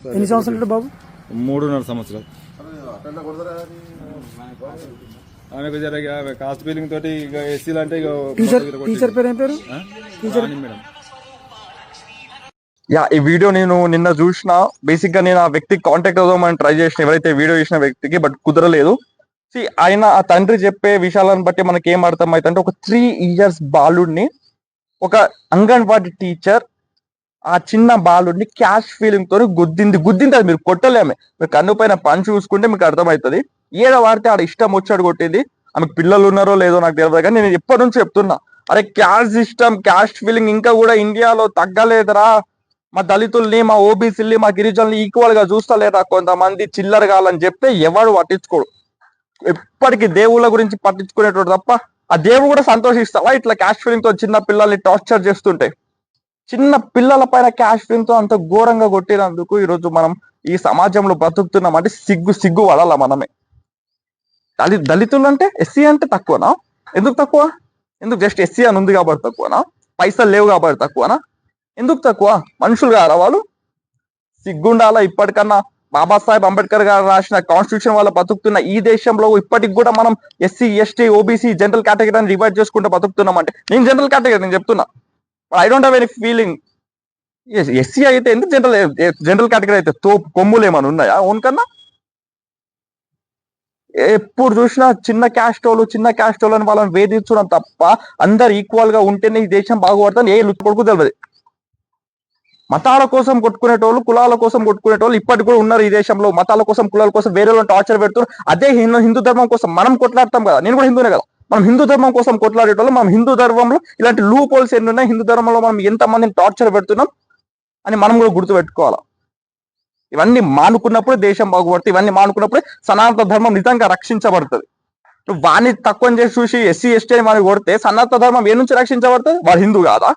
ఎన్ని సంవత్సరాలు బాబు? 3.5 సంవత్సరాలు. ఆమెకు జర కాస్ట్ ఫీలింగ్ తోటి ఇక ఎస్సీలు అంటే టీచర్ పేరు ఏం పేరు? మేడం. ఈ వీడియో నేను నిన్న చూసిన. బేసిక్ గా నేను ఆ వ్యక్తికి కాంటాక్ట్ అవుదామని ట్రై చేసిన, ఎవరైతే వీడియో చేసిన వ్యక్తికి, బట్ కుదరలేదు. ఆయన ఆ తండ్రి చెప్పే విషయాలను బట్టి మనకి ఏం అర్థం అవుతుందంటే, ఒక 3 years బాలుడిని ఒక అంగన్వాడీ టీచర్ ఆ చిన్న బాలుడిని క్యాష్ ఫీలింగ్ తో గుద్దింది. అది మీరు కొట్టలేమే, మీరు కన్ను పైన పని చూసుకుంటే మీకు అర్థమవుతుంది. ఏదో వాడితే ఆడ ఇష్టం వచ్చాడు కొట్టేది. ఆమెకు పిల్లలు ఉన్నారో లేదో నాకు తెలియదు, కానీ నేను ఎప్పటి నుంచి చెప్తున్నా, అరే క్యాస్ట్ సిస్టమ్, క్యాస్ట్ ఫీలింగ్ ఇంకా కూడా ఇండియాలో తగ్గలేదురా. మా దళితుల్ని, మా ఓబీసీల్ని, మా గిరిజనుల్ని ఈక్వల్ గా చూస్తలేరా కొంతమంది చిల్లర కావాలని చెప్తే ఎవడు పట్టించుకోడు. ఎప్పటికీ దేవుళ్ళ గురించి పట్టించుకునేటోడు తప్ప ఆ దేవుడు కూడా సంతోషిస్తావా ఇట్లా క్యాస్ట్ ఫీలింగ్ తో చిన్న పిల్లల్ని టార్చర్ చేస్తుంటే? చిన్న పిల్లల పైన క్యాష్ ఫీలింగ్ తో అంత ఘోరంగా కొట్టినందుకు ఈరోజు మనం ఈ సమాజంలో బతుకుతున్నాం అంటే సిగ్గు పడాలా మనమే. దళితులు అంటే ఎస్సీ అంటే తక్కువనా? ఎందుకు తక్కువ? ఎందుకు జస్ట్ ఎస్సీ అని ఉంది కాబట్టి తక్కువనా? పైసలు లేవు కాబట్టి తక్కువనా? ఎందుకు తక్కువ? మనుషులు కారా వాళ్ళు? సిగ్గుండాలా. ఇప్పటికన్నా బాబాసాహెబ్ అంబేద్కర్ గారు రాసిన కాన్స్టిట్యూషన్ వల్ల బతుకుతున్న ఈ దేశంలో ఇప్పటికి కూడా మనం ఎస్సీ, ఎస్టీ, ఓబీసీ, జనరల్ కేటగిరీని డివైడ్ చేసుకుంటూ బతుకుతున్నాం అంటే, నేను జనరల్ కేటగిరీ నేను చెప్తున్నా, I don't have any feeling. SC అయితే ఎందుకు జనరల్ కేటగిరీ అయితే కొమ్ములు ఏమైనా ఉన్నాయా? ఓన్ కన్నా ఎప్పుడు చూసినా చిన్న క్యాస్ట్ వాళ్ళు అని వాళ్ళని వేధించడం తప్ప, అందరు ఈక్వల్ గా ఉంటేనే ఈ దేశం బాగుపడుతుంది. ఏ లుచ్చు కొడుకు తెలియదు. మతాల కోసం కొట్టుకునేటోళ్ళు, కులాల కోసం కొట్టుకునేటోళ్ళు ఇప్పటికి కూడా ఉన్నారు ఈ దేశంలో. మతాల కోసం, కులాల కోసం వేరే వాళ్ళని టార్చర్ పెడుతున్నారు. అదే హిందూ ధర్మం కోసం మనం కొట్లాడతాం కదా, నేను కూడా హిందూనే కదా. మనం హిందూ ధర్మం కోసం కొట్లాడేటోళ్ళు, మనం హిందూ ధర్మంలో ఇలాంటి లూప్ హోల్స్ ఎన్ని ఉన్నాయి, హిందూ ధర్మంలో మనం ఎంతమందిని టార్చర్ పెడుతున్నాం అని మనం కూడా గుర్తుపెట్టుకోవాలి. ఇవన్నీ మానుకున్నప్పుడు దేశం బాగుపడుతుంది. ఇవన్నీ మానుకున్నప్పుడు సనాతన ధర్మం నిజంగా రక్షించబడుతుంది. వాడిని తక్కువ చేసి చూసి ఎస్సీ, ఎస్టీ అని మనకి కొడితే సనాతన ధర్మం ఏ నుంచి రక్షించబడుతుంది? వాడు హిందూ కాదా?